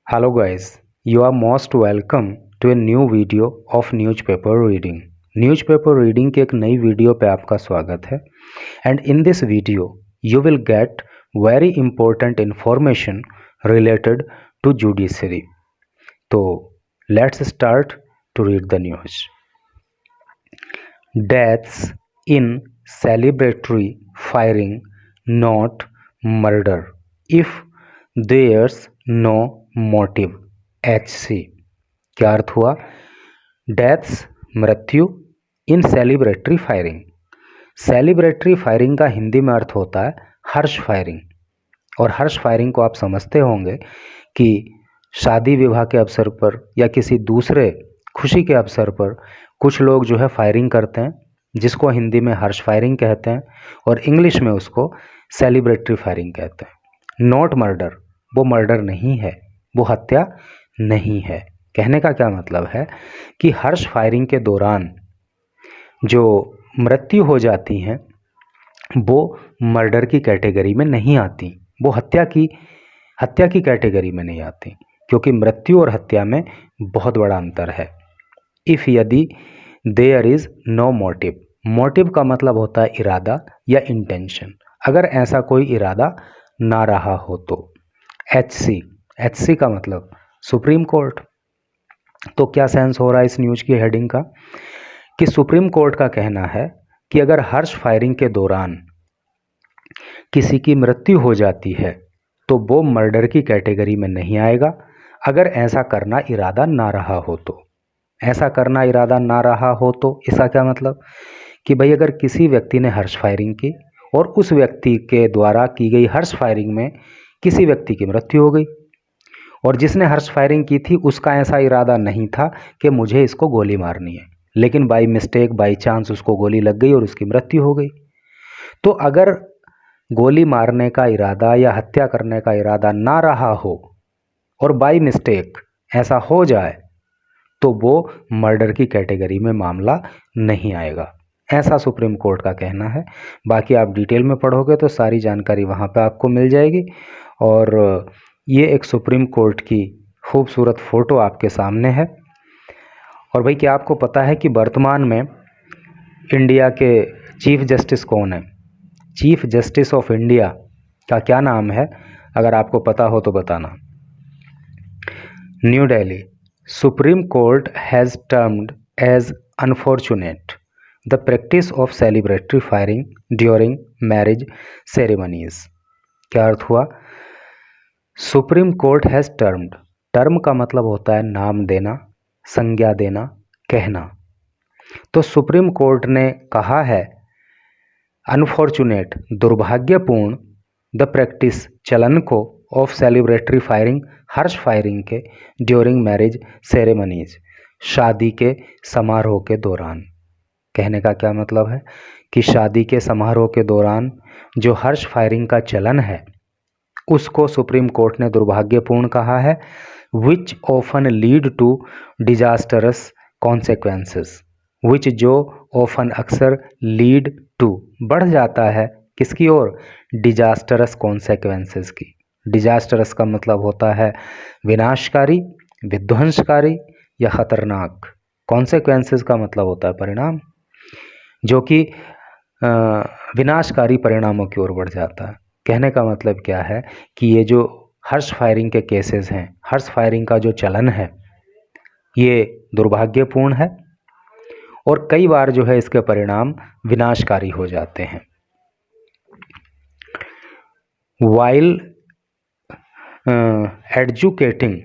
Hello guys, you are most welcome to a new video of newspaper reading. Newspaper reading के एक नई video पे आपका स्वागत है and in this video you will get very important information related to judiciary. तो let's start to read the news. Deaths in celebratory firing not murder if there's no motive. HC क्या अर्थ हुआ? Deaths मृत्यु इन celebratory firing. Celebratory firing का हिंदी में अर्थ होता है हर्ष firing. और हर्ष फायरिंग को आप समझते होंगे कि शादी विवाह के अवसर पर या किसी दूसरे खुशी के अवसर पर कुछ लोग जो है फायरिंग करते हैं, जिसको हिंदी में हर्ष फायरिंग कहते हैं और इंग्लिश में उसको सेलिब्रेटरी फायरिंग कहते हैं। नॉट मर्डर, वो मर्डर नहीं है, वो हत्या नहीं है। कहने का क्या मतलब है कि हर्ष फायरिंग के दौरान जो मृत्यु हो जाती हैं वो मर्डर की कैटेगरी में नहीं आती, वो हत्या की कैटेगरी में नहीं आती, क्योंकि मृत्यु और हत्या में बहुत बड़ा अंतर है। इफ़ यदि there is no motive, motive का मतलब होता है इरादा या इंटेंशन, अगर ऐसा कोई इरादा ना रहा हो तो। HC का मतलब सुप्रीम कोर्ट। तो क्या सेंस हो रहा है इस न्यूज़ की हेडिंग का कि सुप्रीम कोर्ट का कहना है कि अगर हर्ष फायरिंग के दौरान किसी की मृत्यु हो जाती है तो वो मर्डर की कैटेगरी में नहीं आएगा, अगर ऐसा करना इरादा ना रहा हो तो। ऐसा करना इरादा ना रहा हो तो इसका क्या मतलब कि भाई अगर किसी व्यक्ति ने हर्ष फायरिंग की और उस व्यक्ति के द्वारा की गई हर्ष फायरिंग में किसी व्यक्ति की मृत्यु हो गई और जिसने हर्ष फायरिंग की थी उसका ऐसा इरादा नहीं था कि मुझे इसको गोली मारनी है, लेकिन बाई मिस्टेक बाई चांस उसको गोली लग गई और उसकी मृत्यु हो गई। तो अगर गोली मारने का इरादा या हत्या करने का इरादा ना रहा हो और बाई मिस्टेक ऐसा हो जाए तो वो मर्डर की कैटेगरी में मामला नहीं आएगा, ऐसा सुप्रीम कोर्ट का कहना है। बाकी आप डिटेल में पढ़ोगे तो सारी जानकारी वहाँ पे आपको मिल जाएगी। और ये एक सुप्रीम कोर्ट की खूबसूरत फ़ोटो आपके सामने है। और भाई क्या आपको पता है कि वर्तमान में इंडिया के चीफ जस्टिस कौन है? चीफ जस्टिस ऑफ इंडिया का क्या नाम है? अगर आपको पता हो तो बताना। New Delhi, Supreme Court has termed as unfortunate the practice of celebratory firing during marriage ceremonies. क्या अर्थ हुआ? Supreme Court has termed, term का मतलब होता है नाम देना, संज्ञा देना, कहना। तो सुप्रीम कोर्ट ने कहा है अनफॉर्चुनेट, दुर्भाग्यपूर्ण, द प्रैक्टिस, चलन को, of celebratory firing, Harsh firing के, ड्यूरिंग मैरिज सेरेमनीज, शादी के समारोह के दौरान। कहने का क्या मतलब है कि शादी के समारोह के दौरान जो हर्ष फायरिंग का चलन है उसको सुप्रीम कोर्ट ने दुर्भाग्यपूर्ण कहा है। विच often lead to disastrous consequences, विच जो ऑफन अक्सर लीड टू बढ़ जाता है किसकी ओर? डिजास्टरस कॉन्सेक्वेंसेस की। डिजास्टरस का मतलब होता है विनाशकारी, विध्वंसकारी या खतरनाक। कॉन्सेक्वेंसेस का मतलब होता है परिणाम, जो कि विनाशकारी परिणामों की ओर बढ़ जाता है। कहने का मतलब क्या है कि ये जो हर्ष फायरिंग के केसेस हैं, हर्ष फायरिंग का जो चलन है ये दुर्भाग्यपूर्ण है और कई बार जो है इसके परिणाम विनाशकारी हो जाते हैं। While adjudicating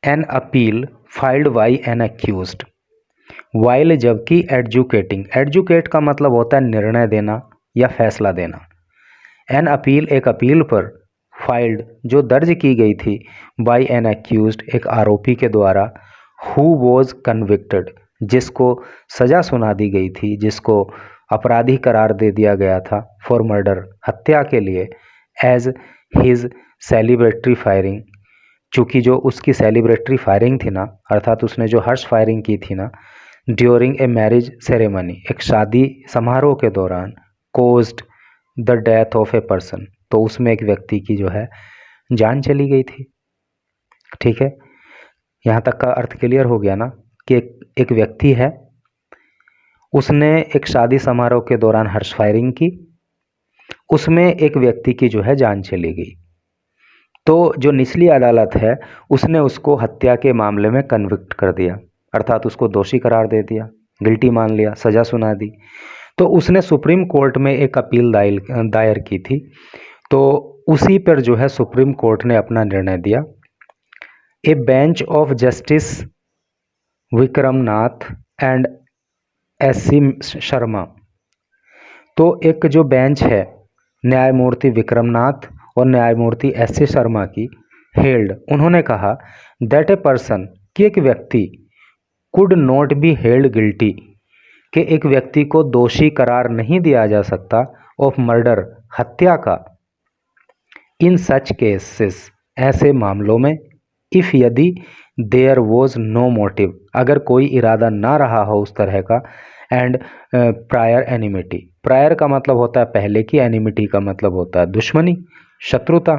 an appeal filed by an accused, while जबकि एडजुकेटिंग, एडजुकेट का मतलब होता है निर्णय देना या फैसला देना। एन अपील, एक अपील पर, फाइल्ड जो दर्ज की गई थी, बाय एन अक्यूज्ड एक आरोपी के द्वारा, हु वॉज कन्विक्टेड जिसको सज़ा सुना दी गई थी, जिसको अपराधी करार दे दिया गया था, फॉर मर्डर हत्या के लिए, एज हिज सेलिब्रेटरी फायरिंग, चूँकि जो उसकी सेलिब्रेटरी फायरिंग थी ना, अर्थात उसने जो हर्ष फायरिंग की थी ना, ड्यूरिंग ए मैरिज सेरेमनी एक शादी समारोह के दौरान, caused the death of a person तो उसमें एक व्यक्ति की जो है जान चली गई थी। ठीक है, यहाँ तक का अर्थ क्लियर हो गया ना कि एक व्यक्ति है, उसने एक शादी समारोह के दौरान हर्ष फायरिंग की, उसमें एक व्यक्ति की जो है जान चली गई। तो जो निचली अदालत है उसने उसको हत्या के मामले में कन्विक्ट कर दिया, अर्थात उसको दोषी करार दे दिया, गिल्टी मान लिया, सज़ा सुना दी। तो उसने सुप्रीम कोर्ट में एक अपील दायर की थी। तो उसी पर जो है सुप्रीम कोर्ट ने अपना निर्णय दिया। ए bench of justice Vikram Nath and SC. Sharma, तो एक जो बेंच है न्यायमूर्ति विक्रमनाथ और न्यायमूर्ति एस.सी. शर्मा की हेल्ड, उन्होंने कहा दैट ए पर्सन, कि एक व्यक्ति could not be held guilty, कि एक व्यक्ति को दोषी करार नहीं दिया जा सकता ऑफ मर्डर, हत्या का, इन सच केसेस, ऐसे मामलों में, इफ़ यदि देयर वॉज नो मोटिव, अगर कोई इरादा ना रहा हो उस तरह का, एंड प्रायर एनिमिटी, प्रायर का मतलब होता है पहले की, एनिमिटी का मतलब होता है दुश्मनी, शत्रुता।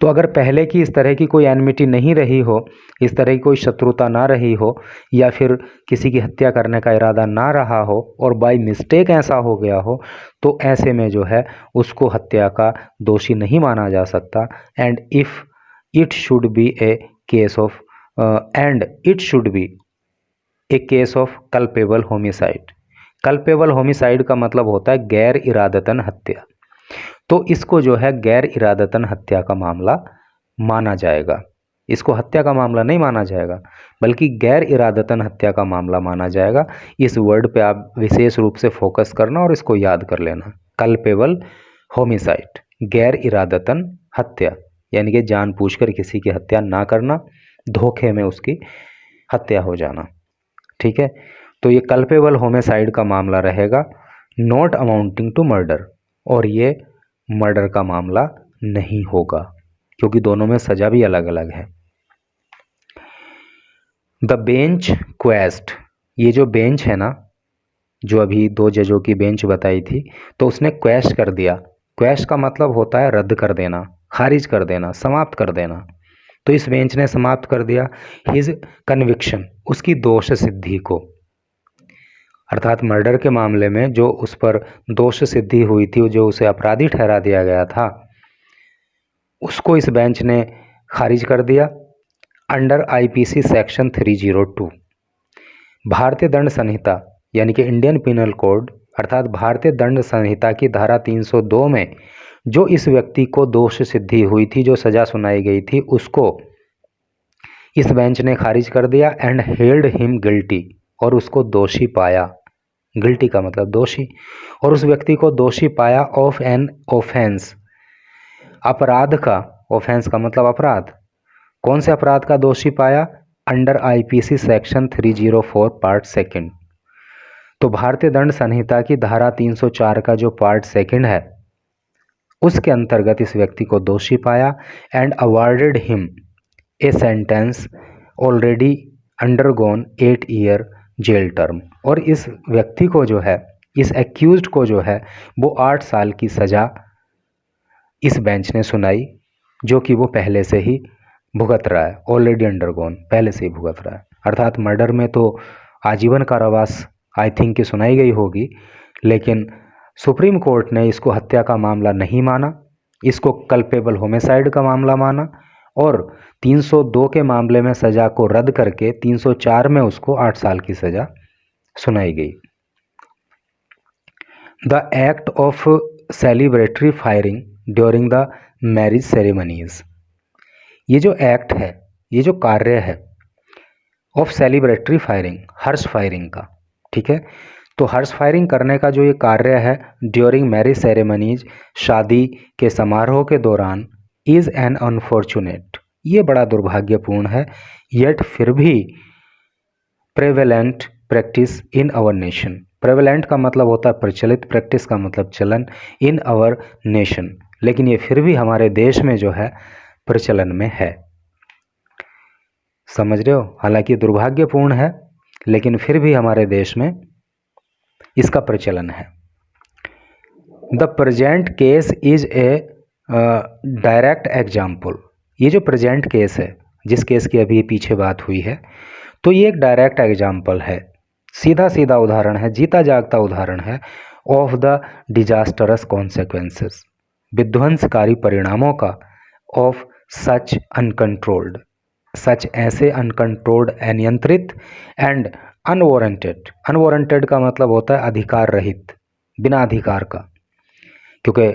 तो अगर पहले की इस तरह की कोई एनिमिटी नहीं रही हो, इस तरह की कोई शत्रुता ना रही हो, या फिर किसी की हत्या करने का इरादा ना रहा हो और बाय मिस्टेक ऐसा हो गया हो, तो ऐसे में जो है उसको हत्या का दोषी नहीं माना जा सकता। And if it should be A case of and it should be A case of culpable homicide. Culpable homicide का मतलब होता है गैर इरादतन हत्या। तो इसको जो है गैर इरादतन हत्या का मामला माना जाएगा। इसको हत्या का मामला नहीं माना जाएगा, बल्कि गैर इरादतन हत्या का मामला माना जाएगा। इस वर्ड पे आप विशेष रूप से फोकस करना और इसको याद कर लेना। कल्पेबल होमिसाइड, गैर इरादतन हत्या, यानी कि जानबूझकर किसी की हत्या ना करना, धोखे में उसकी हत्या हो जाना। ठीक है, तो ये कल्पेबल होमिसाइड का मामला रहेगा, नॉट अमाउंटिंग टू मर्डर, और ये मर्डर का मामला नहीं होगा क्योंकि दोनों में सज़ा भी अलग अलग है। द बेंच क्वेस्ट, ये जो बेंच है ना, जो अभी 2 जजों की बेंच बताई थी, तो उसने क्वेश्चन कर दिया। क्वेश्चन का मतलब होता है रद्द कर देना, खारिज कर देना, समाप्त कर देना। तो इस बेंच ने समाप्त कर दिया हिज कन्विक्शन, उसकी दोष सिद्धि को, अर्थात मर्डर के मामले में जो उस पर दोष सिद्धि हुई थी, जो उसे अपराधी ठहरा दिया गया था, उसको इस बेंच ने खारिज कर दिया अंडर आईपीसी सेक्शन 302। भारतीय दंड संहिता यानी कि इंडियन पिनल कोड, अर्थात भारतीय दंड संहिता की धारा 302 में जो इस व्यक्ति को दोष सिद्धि हुई थी, जो सज़ा सुनाई गई थी, उसको इस बेंच ने खारिज कर दिया एंड हेल्ड हिम गिल्टी, और उसको दोषी पाया। गिल्टी का मतलब दोषी, और उस व्यक्ति को दोषी पाया ऑफ एन ऑफेंस, अपराध का, ऑफेंस का मतलब अपराध, कौन से अपराध का दोषी पाया, under IPC section 304 part second. तो भारतीय दंड संहिता की धारा 304 का जो पार्ट सेकंड है, उसके अंतर्गत इस व्यक्ति को दोषी पाया and awarded him a sentence already undergone 8 year jail term, और इस व्यक्ति को जो है, इस एक्यूज्ड को जो है, वो 8 साल की सज़ा इस बेंच ने सुनाई, जो कि वो पहले से ही भुगत रहा है, ऑलरेडी अंडरगोन, पहले से ही भुगत रहा है। अर्थात मर्डर में तो आजीवन कारावास आई थिंक कि सुनाई गई होगी, लेकिन सुप्रीम कोर्ट ने इसको हत्या का मामला नहीं माना, इसको कल्पेबल होमिसाइड का मामला माना, और 302 के मामले में सज़ा को रद्द करके 304 में उसको 8 साल की सज़ा सुनाई गई। The act of celebratory firing during the marriage ceremonies, ये जो एक्ट है, ये जो कार्य है of celebratory firing, Harsh firing का, ठीक है, तो हर्ष फायरिंग करने का जो ये कार्य है ड्यूरिंग मैरिज सेरेमनीज, शादी के समारोह के दौरान, इज़ एन अनफॉर्चुनेट, ये बड़ा दुर्भाग्यपूर्ण है, येट फिर भी prevalent practice in our nation. Prevalent का मतलब होता है प्रचलित, प्रैक्टिस का मतलब चलन, इन आवर नेशन, लेकिन ये फिर भी हमारे देश में जो है प्रचलन में है। समझ रहे हो, हालांकि दुर्भाग्यपूर्ण है, लेकिन फिर भी हमारे देश में इसका प्रचलन है। The present case is a direct example, ये जो प्रेजेंट केस है, जिस केस की अभी पीछे बात हुई है, तो ये एक डायरेक्ट एग्जाम्पल है, सीधा सीधा उदाहरण है, जीता जागता उदाहरण है ऑफ द डिजास्टरस कॉन्सिक्वेंसेस, विध्वंसकारी परिणामों का, ऑफ सच अनकंट्रोल्ड, सच ऐसे अनकंट्रोल्ड, अनियंत्रित, एंड अनवारंटेड, अनवारंटेड का मतलब होता है अधिकार रहित, बिना अधिकार का, क्योंकि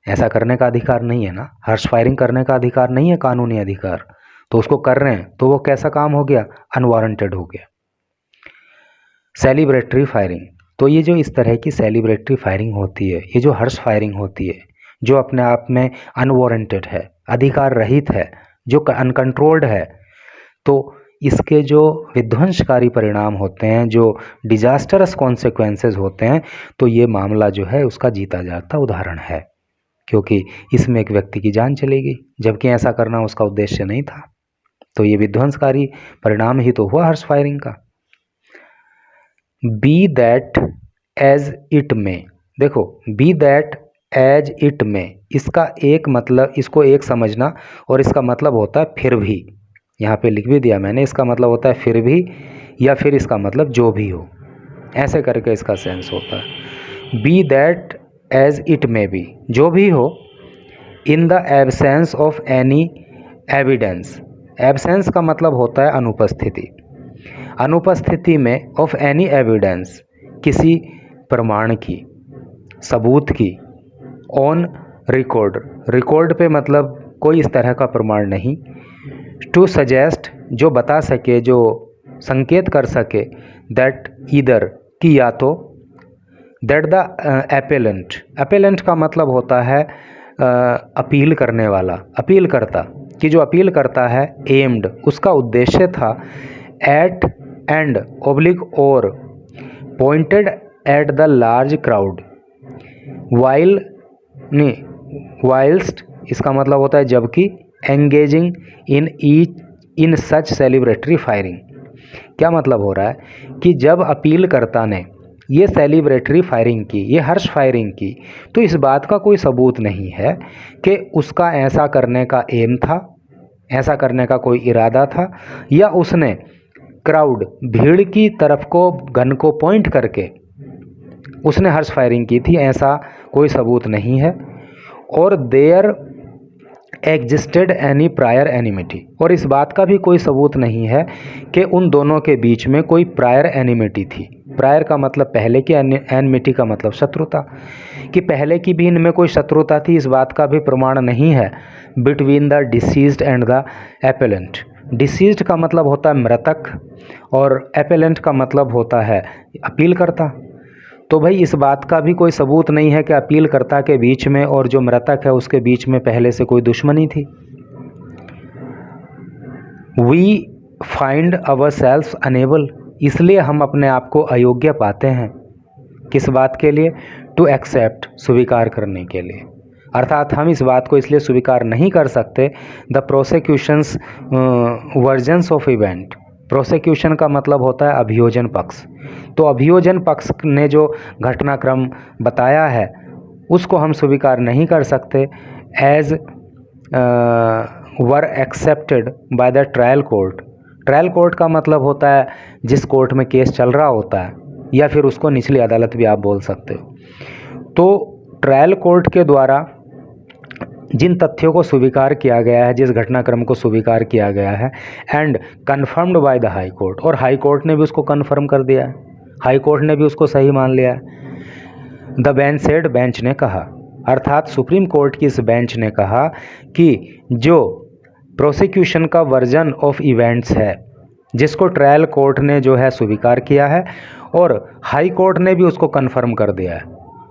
ऐसा करने का अधिकार नहीं है ना, हर्ष फायरिंग करने का अधिकार नहीं है, कानूनी अधिकार, तो उसको कर रहे हैं तो वो कैसा काम हो गया, अनवारंटेड हो गया। सेलिब्रेटरी फायरिंग, तो ये जो इस तरह की सेलिब्रेटरी फायरिंग होती है, ये जो हर्ष फायरिंग होती है, जो अपने आप में अनवारंटेड है, अधिकार रहित है, जो अनकंट्रोल्ड है, तो इसके जो विध्वंसकारी परिणाम होते हैं, जो डिजास्टरस कॉन्सिक्वेंसेस होते हैं, तो ये मामला जो है उसका जीता जागता उदाहरण है, क्योंकि इसमें एक व्यक्ति की जान चलेगी, जबकि ऐसा करना उसका उद्देश्य नहीं था। तो ये विध्वंसकारी परिणाम ही तो हुआ हर्ष फायरिंग का। बी दैट एज इट में, देखो बी दैट एज इट में, इसका एक मतलब, इसको एक समझना, और इसका मतलब होता है फिर भी, यहाँ पे लिख भी दिया मैंने, इसका मतलब होता है फिर भी, या फिर इसका मतलब जो भी हो, ऐसे करके इसका सेंस होता है। बी दैट एज इट में बी, जो भी हो, in the absence of any evidence, absence का मतलब होता है अनुपस्थिति, अनुपस्थिति में ऑफ एनी एविडेंस, किसी प्रमाण की, सबूत की, ऑन रिकॉर्ड, रिकॉर्ड पे मतलब कोई इस तरह का प्रमाण नहीं, टू सजेस्ट, जो बता सके, जो संकेत कर सके, दैट ईदर, कि या तो, दैट द एपेलेंट, एपेलेंट का मतलब होता है अपील करने वाला, अपील करता, कि जो अपील करता है, एम्ड, उसका उद्देश्य था, एट एंड ओब्लिक और pointed at the large crowd, while नहीं, वाइल्स्ट इसका मतलब होता है जबकि, engaging in each in such celebratory firing, क्या मतलब हो रहा है कि जब अपील करता ने ये सेलिब्रेटरी फायरिंग की, ये हर्ष फायरिंग की, तो इस बात का कोई सबूत नहीं है कि उसका ऐसा करने का एम था, ऐसा करने का कोई इरादा था, या उसने क्राउड, भीड़ की तरफ को गन को पॉइंट करके उसने हर्ष फायरिंग की थी, ऐसा कोई सबूत नहीं है। और there existed any prior enmity, और इस बात का भी कोई सबूत नहीं है कि उन दोनों के बीच में कोई प्रायर एनिमिटी थी, प्रायर का मतलब पहले की, एनिमिटी का मतलब शत्रुता, कि पहले की भी इनमें कोई शत्रुता थी, इस बात का भी प्रमाण नहीं है, between the deceased and the appellant, deceased का मतलब होता है मृतक, और एपेलेंट का मतलब होता है अपील करता, तो भाई इस बात का भी कोई सबूत नहीं है कि अपीलकर्ता के बीच में और जो मृतक है उसके बीच में पहले से कोई दुश्मनी थी। We find ourselves unable, इसलिए हम अपने आप को अयोग्य पाते हैं, किस बात के लिए, टू एक्सेप्ट, स्वीकार करने के लिए, अर्थात हम इस बात को इसलिए स्वीकार नहीं कर सकते, the prosecutions versions of event, prosecution का मतलब होता है अभियोजन पक्ष, तो अभियोजन पक्ष ने जो घटनाक्रम बताया है उसको हम स्वीकार नहीं कर सकते, as were accepted by the trial court, trial court का मतलब होता है जिस कोर्ट में केस चल रहा होता है, या फिर उसको निचली अदालत भी आप बोल सकते हो। तो ट्रायल कोर्ट के द्वारा जिन तथ्यों को स्वीकार किया गया है, जिस घटनाक्रम को स्वीकार किया गया है, and confirmed by the high court, और हाई कोर्ट ने भी उसको कन्फर्म कर दिया है, हाई कोर्ट ने भी उसको सही मान लिया है। द बेंच सेड, बेंच ने कहा, अर्थात सुप्रीम कोर्ट की इस बेंच ने कहा कि जो प्रोसिक्यूशन का वर्जन ऑफ इवेंट्स है, जिसको ट्रायल कोर्ट ने जो है स्वीकार किया है और हाई कोर्ट ने भी उसको कन्फर्म कर दिया है,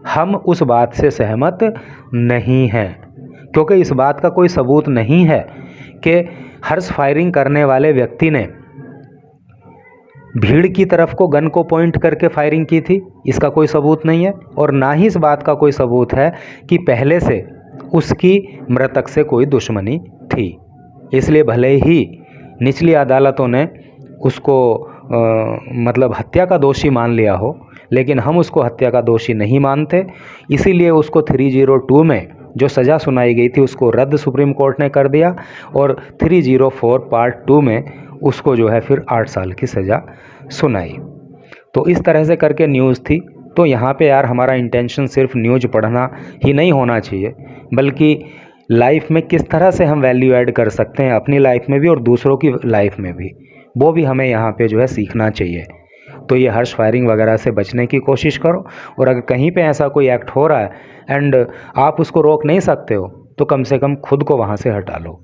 हम उस बात से सहमत नहीं हैं, क्योंकि इस बात का कोई सबूत नहीं है कि हर्ष फायरिंग करने वाले व्यक्ति ने भीड़ की तरफ को गन को पॉइंट करके फायरिंग की थी, इसका कोई सबूत नहीं है, और ना ही इस बात का कोई सबूत है कि पहले से उसकी मृतक से कोई दुश्मनी थी। इसलिए भले ही निचली अदालतों ने उसको मतलब हत्या का दोषी मान लिया हो, लेकिन हम उसको हत्या का दोषी नहीं मानते, इसीलिए उसको 302 में जो सज़ा सुनाई गई थी उसको रद्द सुप्रीम कोर्ट ने कर दिया और 304 पार्ट 2 में उसको जो है फिर 8 साल की सज़ा सुनाई। तो इस तरह से करके न्यूज़ थी। तो यहाँ पे यार हमारा इंटेंशन सिर्फ न्यूज़ पढ़ना ही नहीं होना चाहिए, बल्कि लाइफ में किस तरह से हम वैल्यू ऐड कर सकते हैं अपनी लाइफ में भी और दूसरों की लाइफ में भी, वो भी हमें यहाँ पे जो है सीखना चाहिए। तो ये हर्ष फायरिंग वगैरह से बचने की कोशिश करो, और अगर कहीं पे ऐसा कोई एक्ट हो रहा है एंड आप उसको रोक नहीं सकते हो तो कम से कम खुद को वहाँ से हटा लो।